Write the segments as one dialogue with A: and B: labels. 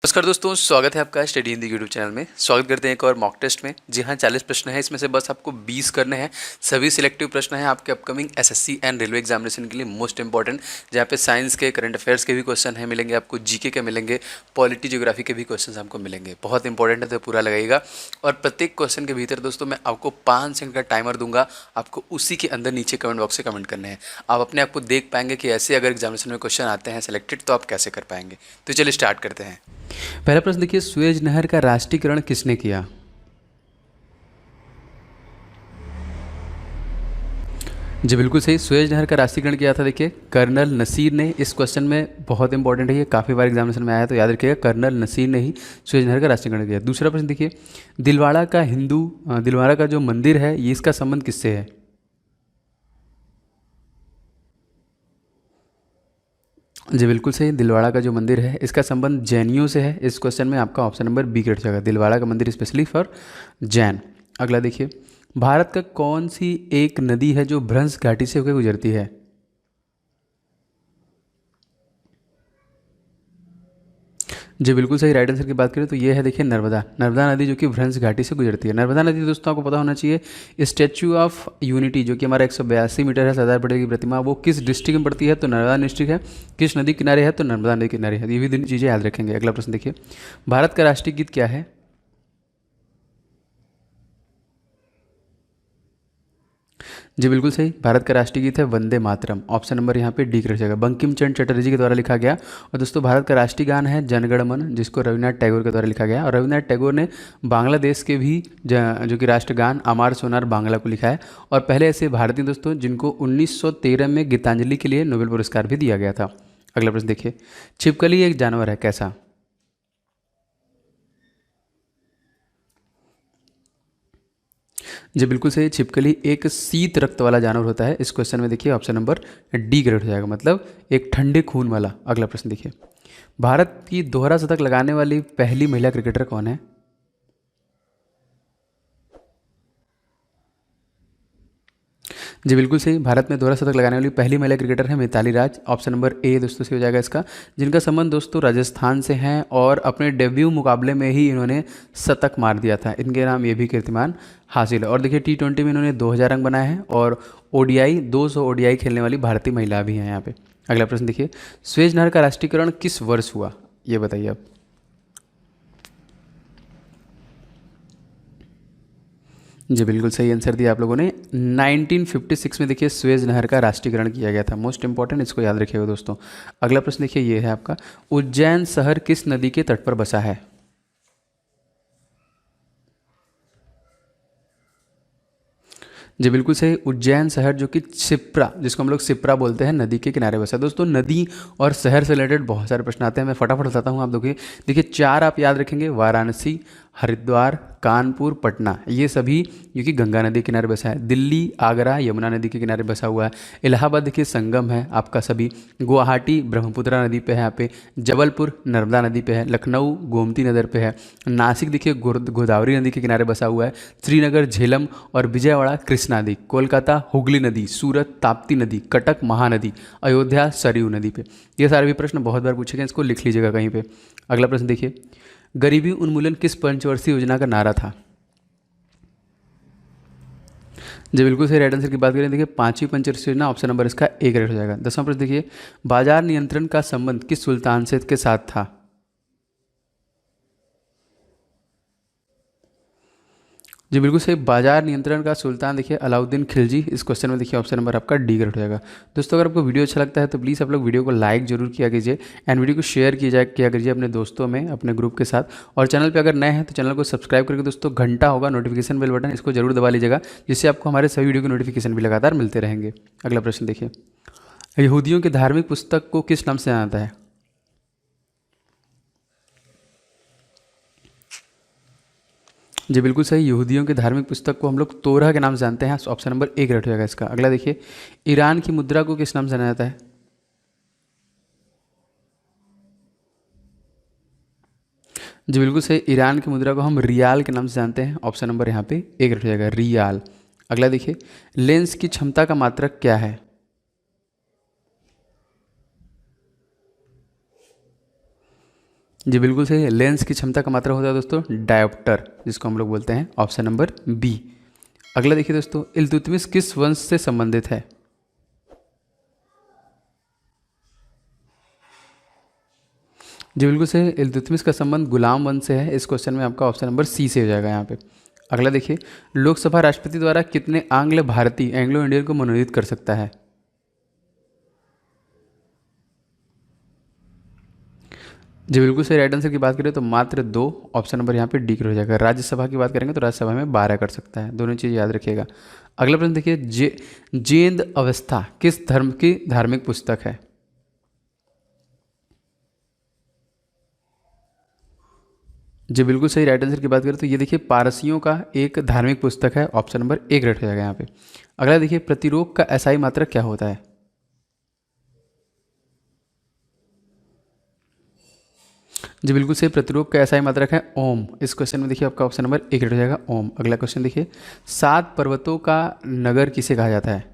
A: नमस्कार दोस्तों, स्वागत है आपका स्टडी हिंदी यूट्यूब चैनल में। स्वागत करते हैं एक और मॉक टेस्ट में। जी हाँ, 40 प्रश्न है, इसमें से बस आपको 20 करने हैं। सभी सिलेक्टिव प्रश्न हैं आपके upcoming SSC and railway examination के लिए मोस्ट इंपॉर्टेंट, जहाँ पे साइंस के, करंट अफेयर्स के भी क्वेश्चन हैं मिलेंगे आपको, जीके के मिलेंगे, पॉलिटी ज्योग्राफी के भी क्वेश्चन आपको मिलेंगे। बहुत इंपॉर्टेंट है, तो पूरा लगाइएगा। और प्रत्येक क्वेश्चन के भीतर दोस्तों मैं आपको 5 सेकंड का टाइमर दूंगा, आपको उसी के अंदर नीचे कमेंट बॉक्स से कमेंट करने हैं। आप अपने आप को देख पाएंगे कि ऐसे अगर एग्जामिनेशन में क्वेश्चन आते हैं सेलेक्टेड, तो आप कैसे कर पाएंगे। तो चलिए स्टार्ट करते हैं। पहला प्रश्न देखिए, सुएज नहर का राष्ट्रीयकरण किसने किया? जी बिल्कुल सही, सुएज नहर का राष्ट्रीयकरण किया था देखिए कर्नल नसीर ने। इस क्वेश्चन में बहुत इंपॉर्टेंट है, ये काफ़ी बार एग्जामिनेशन में आया है, तो याद रखिएगा कर्नल नसीर ने ही सुएज नहर का राष्ट्रीयकरण किया। दूसरा प्रश्न देखिए, दिलवाड़ा का जो मंदिर है, ये इसका संबंध किससे है? जी बिल्कुल सही, दिलवाड़ा का जो मंदिर है इसका संबंध जैनियों से है। इस क्वेश्चन में आपका ऑप्शन नंबर बी करेक्ट जाएगा, दिलवाड़ा का मंदिर स्पेशली फॉर जैन। अगला देखिए, भारत का कौन सी एक नदी है जो भ्रंश घाटी से होकर गुजरती है? जी बिल्कुल सही, राइट आंसर की बात करें तो ये है देखिए नर्मदा। नर्मदा नदी जो कि भ्रंश घाटी से गुजरती है। नर्मदा नदी दोस्तों आपको पता होना चाहिए, स्टैच्यू ऑफ यूनिटी जो कि हमारा 182 मीटर है, सरदार पटेल की प्रतिमा, वो किस डिस्ट्रिक्ट में पड़ती है? तो नर्मदा डिस्ट्रिक्ट है। किस नदी किनारे है? तो नर्मदा नदी किनारे है। ये भी चीज़ें याद रखेंगे। अगला प्रश्न देखिए, भारत का राष्ट्रीय गीत क्या है? जी बिल्कुल सही, भारत का राष्ट्रीय गीत है वंदे मातरम। ऑप्शन नंबर यहाँ पे डी कर जाएगा, बंकिम चंद्र चटर्जी के द्वारा लिखा गया। और दोस्तों भारत का राष्ट्रीय गान है जनगण मन, जिसको रविन्द्रनाथ टैगोर के द्वारा लिखा गया। और रविन्द्रनाथ टैगोर ने बांग्लादेश के भी जो कि राष्ट्रगान अमार सोनार बांग्ला को लिखा है। और पहले ऐसे भारतीय दोस्तों जिनको 1913 में गीतांजलि के लिए नोबेल पुरस्कार भी दिया गया था। अगला प्रश्न देखिए, छिपकली एक जानवर है, कैसा? जी बिल्कुल सही, छिपकली एक शीत रक्त वाला जानवर होता है। इस क्वेश्चन में देखिए ऑप्शन नंबर डी करेक्ट हो जाएगा, मतलब एक ठंडे खून वाला। अगला प्रश्न देखिए, भारत की दोहरा शतक लगाने वाली पहली महिला क्रिकेटर कौन है? जी बिल्कुल सही, भारत में दोहरा शतक लगाने वाली पहली महिला क्रिकेटर है मिताली राज। ऑप्शन नंबर ए दोस्तों से हो जाएगा इसका, जिनका संबंध दोस्तों राजस्थान से हैं और अपने डेब्यू मुकाबले में ही इन्होंने शतक मार दिया था। इनके नाम ये भी कीर्तिमान हासिल है। और देखिए T20 में इन्होंने 2000 रन बनाए हैं, और ओडीआई 200 ओडीआई खेलने वाली भारतीय महिला भी हैं यहाँ पे। अगला प्रश्न देखिए, सुएज नहर का राष्ट्रीयकरण किस वर्ष हुआ, ये बताइए आप। जी बिल्कुल सही आंसर दिया आप लोगों ने। 1956 में देखिए सुएज नहर का राष्ट्रीयकरण किया गया था। मोस्ट इंपॉर्टेंट, इसको याद रखिएगा दोस्तों। अगला प्रश्न देखिए, ये है आपका, उज्जैन शहर किस नदी के तट पर बसा है? जी बिल्कुल सही, उज्जैन शहर जो कि शिप्रा, जिसको हम लोग शिप्रा बोलते हैं, नदी के किनारे बसा है। दोस्तों नदी और शहर से रिलेटेड बहुत सारे प्रश्न आते हैं, मैं फटाफट बताता हूँ। आप देखिए 4 आप याद रखेंगे, वाराणसी, हरिद्वार, कानपुर, पटना, ये सभी जो कि गंगा नदी के किनारे बसा है। दिल्ली, आगरा यमुना नदी के किनारे बसा हुआ है। इलाहाबाद देखिए संगम है आपका सभी। गुवाहाटी ब्रह्मपुत्रा नदी पे है यहाँ पे। जबलपुर नर्मदा नदी पे है। लखनऊ गोमती नदी पे है। नासिक देखिए गोदावरी नदी के किनारे बसा हुआ है। श्रीनगर झेलम और विजयवाड़ा कृष्णा नदी। कोलकाता हुगली नदी। सूरत ताप्ती नदी। कटक महानदी। अयोध्या सरयू नदी पे। ये सारे भी प्रश्न बहुत बार पूछे गए, इसको लिख लीजिएगा कहीं पे। अगला प्रश्न देखिए, गरीबी उन्मूलन किस पंचवर्षीय योजना का नारा था? जी बिल्कुल सही, राइट आंसर की बात करें देखिए पांचवी पंचवर्षीय योजना, ऑप्शन नंबर इसका ए करेक्ट हो जाएगा। 10वां प्रश्न देखिए, बाजार नियंत्रण का संबंध किस सुल्तान से के साथ था? जी बिल्कुल सही, बाजार नियंत्रण का सुल्तान देखिए अलाउद्दीन खिलजी। इस क्वेश्चन में देखिए ऑप्शन नंबर आपका डी करेक्ट हो जाएगा। दोस्तों अगर आपको वीडियो अच्छा लगता है तो प्लीज़ आप लोग वीडियो को लाइक जरूर किया कीजिए, एंड वीडियो को शेयर किया कीजिए अपने दोस्तों में, अपने ग्रुप के साथ। और चैनल पे अगर नए हैं तो चैनल को सब्सक्राइब करके दोस्तों घंटा होगा नोटिफिकेशन बेल बटन, इसको जरूर दबा लीजिएगा, जिससे आपको हमारे सभी वीडियो के नोटिफिकेशन भी लगातार मिलते रहेंगे। अगला प्रश्न देखिए, यहूदियों की धार्मिक पुस्तक को किस नाम से जाना जाता है? जी बिल्कुल सही, यहूदियों की धार्मिक पुस्तक को हम लोग तोरह के नाम से जानते हैं। ऑप्शन नंबर ए करेक्ट हो जाएगा इसका। अगला देखिए, ईरान की मुद्रा को किस नाम से जाना जाता है? जी बिल्कुल सही, ईरान की मुद्रा को हम रियाल के नाम से जानते हैं। ऑप्शन नंबर यहाँ पे ए करेक्ट हो जाएगा, रियाल। अगला देखिए, लेंस की क्षमता का मात्रक क्या है? जी बिल्कुल सही है। लेंस की क्षमता का मात्रा होता है दोस्तों डायोप्टर, जिसको हम लोग बोलते हैं ऑप्शन नंबर बी। अगला देखिए दोस्तों, इल्तुतमिश किस वंश से संबंधित है? जी बिल्कुल सही, इल्तुतमिश का संबंध गुलाम वंश से है। इस क्वेश्चन में आपका ऑप्शन नंबर सी से हो जाएगा यहाँ पे। अगला देखिए, लोकसभा राष्ट्रपति द्वारा कितने आंग्ल भारतीय एंग्लो इंडियन को मनोनीत कर सकता है? जी बिल्कुल सही, राइट आंसर की बात करें तो मात्र दो, ऑप्शन नंबर यहाँ पे डी हो जाएगा। राज्यसभा की बात करेंगे तो राज्यसभा में 12 कर सकता है, दोनों चीज़ याद रखिएगा। अगला प्रश्न देखिए, जेंद अवस्था किस धर्म की धार्मिक पुस्तक है? जी बिल्कुल सही, राइट आंसर की बात करें तो ये देखिए पारसियों का एक धार्मिक पुस्तक है, ऑप्शन नंबर ए ग्रेड हो जाएगा यहाँ पे। अगला देखिए, प्रतिरोध का एसआई मात्रक क्या होता है? जी बिल्कुल सही, प्रतिरूप का ऐसा ही मात्रक है ओम। इस क्वेश्चन में देखिए आपका ऑप्शन नंबर एक हो जाएगा ओम। अगला क्वेश्चन देखिए, 7 पर्वतों का नगर किसे कहा जाता है?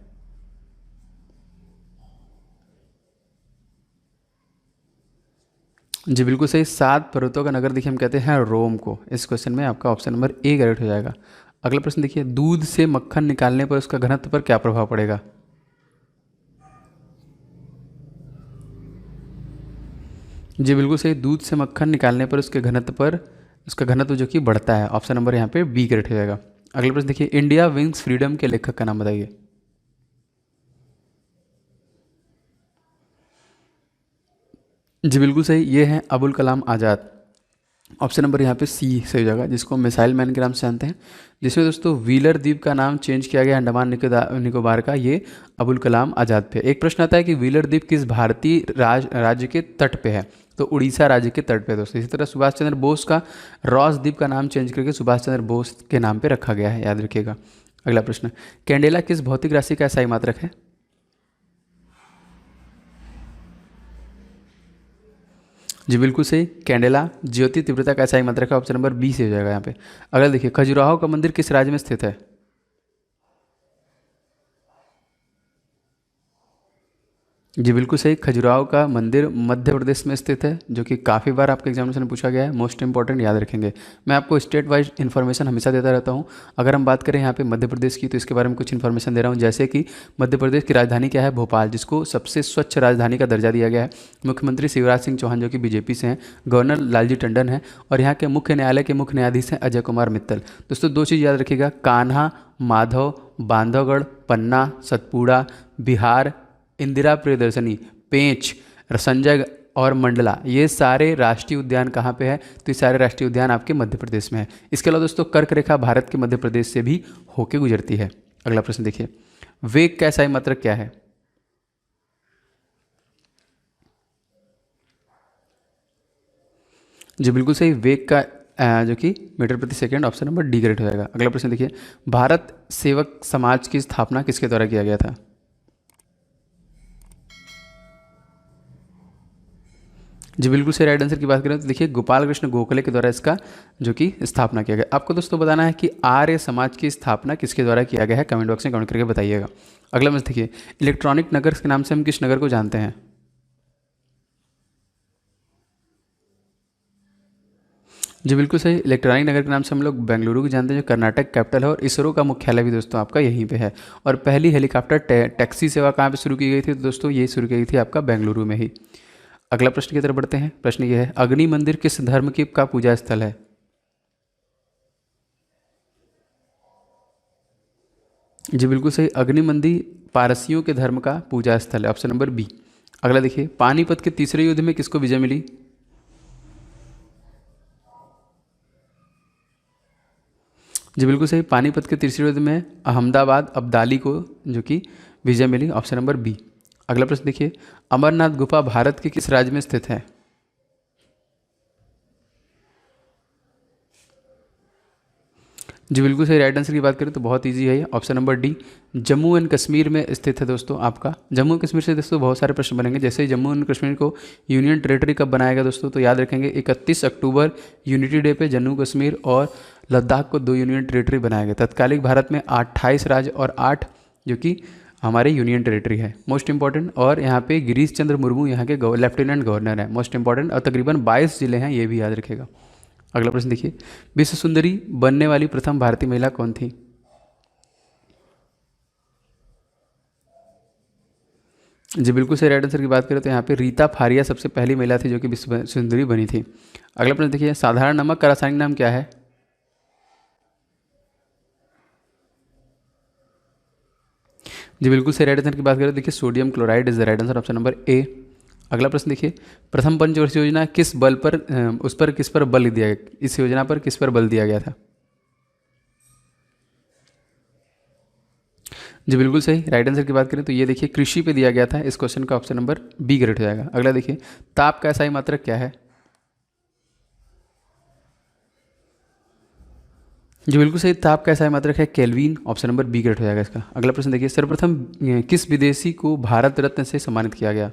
A: जी बिल्कुल सही, 7 पर्वतों का नगर देखिए हम कहते हैं रोम को। इस क्वेश्चन में आपका ऑप्शन नंबर ए करेक्ट हो जाएगा। अगला प्रश्न देखिए, दूध से मक्खन निकालने पर उसका घनत्व पर क्या प्रभाव पड़ेगा? जी बिल्कुल सही, दूध से मक्खन निकालने पर उसके घनत्व पर उसका घनत्व जो कि बढ़ता है। ऑप्शन नंबर यहाँ पे बी करेक्ट हो जाएगा। अगला प्रश्न देखिए, इंडिया विंग्स फ्रीडम के लेखक का नाम बताइए। जी बिल्कुल सही, ये हैं अबुल कलाम आज़ाद। ऑप्शन नंबर यहाँ पे सी सही हो जाएगा, जिसको मिसाइल मैन के नाम से जानते हैं। जिसमें दोस्तों व्हीलर द्वीप का नाम चेंज किया गया अंडमान निकोबार का, ये अबुल कलाम आज़ाद पे। एक प्रश्न आता है कि व्हीलर द्वीप किस भारतीय राज्य के तट पे है? तो उड़ीसा राज्य के तट पे दोस्तों। इसी तरह सुभाष चंद्र बोस का रॉस द्वीप का नाम चेंज करके सुभाष चंद्र बोस के नाम पे रखा गया है, याद रखिएगा। अगला प्रश्न, कैंडेला किस भौतिक राशि का एसआई मात्रक है? जी बिल्कुल सही, कैंडेला ज्योति तीव्रता का एसआई मात्रक है। ऑप्शन नंबर बी से हो जाएगा यहाँ पे। अगला देखिए, खजुराहो का मंदिर किस राज्य में स्थित है? जी बिल्कुल सही, खजुराहो का मंदिर मध्य प्रदेश में स्थित है, जो कि काफ़ी बार आपके एग्जामिनेशन में पूछा गया है। मोस्ट इंपॉर्टेंट याद रखेंगे। मैं आपको स्टेट वाइज इन्फॉर्मेशन हमेशा देता रहता हूँ। अगर हम बात करें यहाँ पे मध्य प्रदेश की, तो इसके बारे में कुछ इन्फॉर्मेशन दे रहा हूँ। जैसे कि मध्य प्रदेश की राजधानी क्या है? भोपाल, जिसको सबसे स्वच्छ राजधानी का दर्जा दिया गया है। मुख्यमंत्री शिवराज सिंह चौहान जो कि बीजेपी से हैं, गवर्नर लालजी टंडन है, और यहाँ के मुख्य न्यायालय के मुख्य न्यायाधीश हैं अजय कुमार मित्तल। दोस्तों दो चीज़ याद रखिएगा, कान्हा, माधव, बांधवगढ़, पन्ना, सतपुड़ा, बिहार, इंदिरा प्रियदर्शनी, पेंच, संजय और मंडला, ये सारे राष्ट्रीय उद्यान कहाँ पे है? तो ये सारे राष्ट्रीय उद्यान आपके मध्य प्रदेश में है। इसके अलावा दोस्तों कर्क रेखा भारत के मध्य प्रदेश से भी होके गुजरती है। अगला प्रश्न देखिए, वेग का एसआई मात्रक क्या है? जी बिल्कुल सही, वेग का जो कि मीटर प्रति second, option number D correct हो जाएगा। अगला प्रश्न देखिए, भारत सेवक समाज की स्थापना किसके द्वारा किया गया था? जी बिल्कुल सही, राइट आंसर की बात करें तो देखिए गोपाल कृष्ण गोखले के द्वारा इसका जो कि स्थापना किया गया। आपको दोस्तों बताना है कि आर्य समाज की स्थापना किसके द्वारा किया गया है, कमेंट बॉक्स में कमेंट करके बताइएगा। अगला मैच देखिए, इलेक्ट्रॉनिक नगर के नाम से हम किस नगर को जानते हैं? जी बिल्कुल सही, इलेक्ट्रॉनिक नगर के नाम से हम लोग बेंगलुरु को जानते हैं, जो कर्नाटक कैपिटल है, और इसरो का मुख्यालय भी दोस्तों आपका यहीं पे है। और पहली हेलीकॉप्टर टैक्सी सेवा कहाँ पे शुरू की गई थी? तो दोस्तों ये शुरू की गई थी आपका बेंगलुरु में ही। अगला प्रश्न की तरफ बढ़ते हैं। प्रश्न ये है, अग्नि मंदिर किस धर्म की का पूजा स्थल है? जी बिल्कुल सही, अग्नि मंदिर पारसियों के धर्म का पूजा स्थल है, ऑप्शन नंबर बी। अगला देखिए, पानीपत के तीसरे युद्ध में किसको विजय मिली? जी बिल्कुल सही, पानीपत के तीसरे युद्ध में अहमदाबाद अब्दाली को जो कि विजय मिली, ऑप्शन नंबर बी। अगला प्रश्न देखिए, अमरनाथ गुफा भारत के किस राज्य में स्थित है? जी बिल्कुल सही, राइट आंसर की बात करें तो बहुत इजी है ये, option number D, Jammu and Kashmir में स्थित है दोस्तों आपका। जम्मू एंड कश्मीर से दोस्तों बहुत सारे प्रश्न बनेंगे। जैसे ही जम्मू एंड कश्मीर को यूनियन टेरेटरी कब बनाया गया दोस्तों? तो याद रखेंगे 31 अक्टूबर यूनिटी डे पे जम्मू कश्मीर और लद्दाख को 2 यूनियन टेरेटरी बनाया गया। तत्कालिक भारत में 28 राज्य और 8 जो कि हमारे यूनियन टेरिटरी है, मोस्ट इंपॉर्टेंट। और यहाँ पे गिरीश चंद्र मुर्मू यहाँ के लेफ्टिनेंट गवर्नर है, मोस्ट इंपॉर्टेंट। और तकरीबन 22 जिले हैं, ये भी याद रखेगा। अगला प्रश्न देखिए, विश्व सुंदरी बनने वाली प्रथम भारतीय महिला कौन थी? जी बिल्कुल सही, राइट आंसर की बात करें तो यहाँ पे रीता फारिया सबसे पहली महिला थी जो कि विश्व सुंदरी बनी थी। अगला प्रश्न देखिए, साधारण नमक का रासायनिक नाम क्या है? जी बिल्कुल सही, राइट आंसर की बात करें देखिए sodium chloride is the right answer, option number A. अगला प्रश्न देखिए, प्रथम पंचवर्षीय योजना किस बल पर उस पर किस पर बल दिया गया, इस योजना पर किस पर बल दिया गया था? जी बिल्कुल सही, राइट आंसर की बात करें तो ये देखिए कृषि पे दिया गया था। इस क्वेश्चन का ऑप्शन नंबर बी करेक्ट हो जाएगा। अगला देखिए, ताप का SI मात्रक क्या है? जी बिल्कुल सही, ताप का SI मात्रक है kelvin, option number B correct हो जाएगा इसका। अगला प्रश्न देखिए, सर्वप्रथम किस विदेशी को भारत रत्न से सम्मानित किया गया?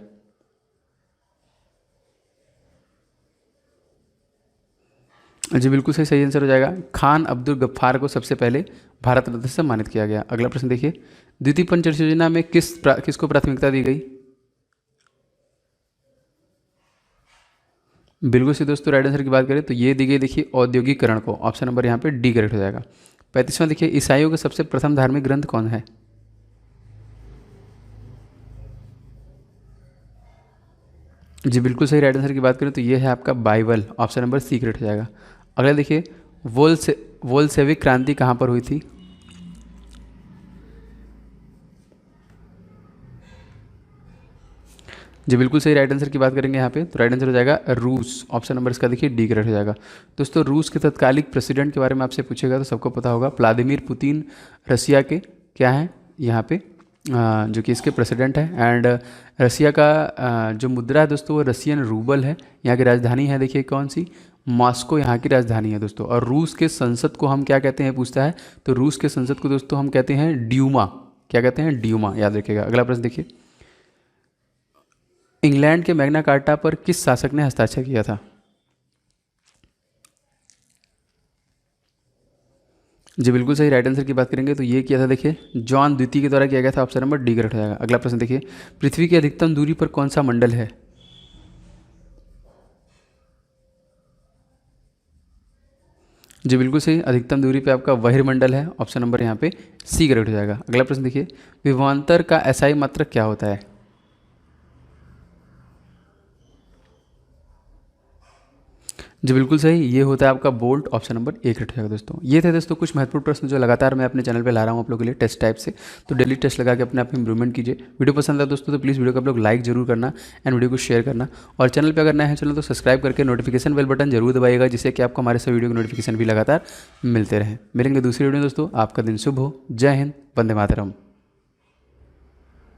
A: जी बिल्कुल सही, सही आंसर हो जाएगा, खान अब्दुल गफ्फार को सबसे पहले भारत रत्न से सम्मानित किया गया। अगला प्रश्न देखिए, द्वितीय पंचवर्षीय योजना में किसको प्राथमिकता दी गई? बिल्कुल सही दोस्तों, राइट आंसर की बात करें तो ये दी गई देखिए औद्योगिकरण को, ऑप्शन नंबर यहाँ पे डी करेक्ट हो जाएगा। 35वां देखिए, ईसाइयों का सबसे प्रथम धार्मिक ग्रंथ कौन है? जी बिल्कुल सही, राइट आंसर की बात करें तो ये है आपका Bible, option number C correct हो जाएगा। अगला देखिए, वोल्सेविक क्रांति कहाँ पर हुई थी? जी बिल्कुल सही, राइट आंसर की बात करेंगे यहाँ पे तो राइट आंसर हो जाएगा रूस, ऑप्शन नंबर इसका देखिए डी करेक्ट हो जाएगा। दोस्तों रूस के तत्कालिक प्रेसिडेंट के बारे में आपसे पूछेगा तो सबको पता होगा, व्लादिमीर पुतिन रसिया के क्या हैं यहाँ पे जो कि इसके प्रेसिडेंट है। एंड रसिया का जो मुद्रा है दोस्तों वो रसियन रूबल है। यहाँ की राजधानी है देखिए कौन सी, मॉस्को यहाँ की राजधानी है दोस्तों। और रूस के संसद को हम क्या कहते हैं पूछता है, तो रूस के संसद को दोस्तों हम कहते हैं ड्यूमा, क्या कहते हैं ड्यूमा, याद रखिएगा। अगला प्रश्न देखिए, इंग्लैंड के मैग्ना कार्टा पर किस शासक ने हस्ताक्षर किया था? जी बिल्कुल सही, राइट आंसर की बात करेंगे तो ये किया था देखिए जॉन द्वितीय के द्वारा किया गया था, ऑप्शन नंबर डी करेक्ट हो जाएगा। अगला प्रश्न देखिए, पृथ्वी की अधिकतम दूरी पर कौन सा मंडल है? जी बिल्कुल सही, अधिकतम दूरी पे आपका बहिर्मंडल है, ऑप्शन नंबर यहाँ पे सी करेक्ट हो जाएगा। अगला प्रश्न देखिए, विभवांतर का SI मात्रक क्या होता है? जी बिल्कुल सही, ये होता है आपका bolt, option number A correct हो जाएगा दोस्तों। ये थे दोस्तों कुछ महत्वपूर्ण प्रश्न जो लगातार मैं अपने चैनल पे ला रहा हूँ आप लोगों के लिए टेस्ट टाइप से। तो डेली टेस्ट लगा के अपने आप में इंप्रूवमेंट कीजिए। वीडियो पसंद आया दोस्तों तो प्लीज़ वीडियो को आप लोग लाइक जरूर करना एंड वीडियो को शेयर करना। और चैनल पर अगर नया है चैनल तो सब्सक्राइब करके नोटिफिकेशन बेल बटन जरूर दबाइएगा, जिससे कि आपको हमारे सभी वीडियो के नोटिफिकेशन भी लगातार मिलते रहें। मिलेंगे दूसरी वीडियो दोस्तों, आपका दिन शुभ हो। जय हिंद, वंदे मातरम।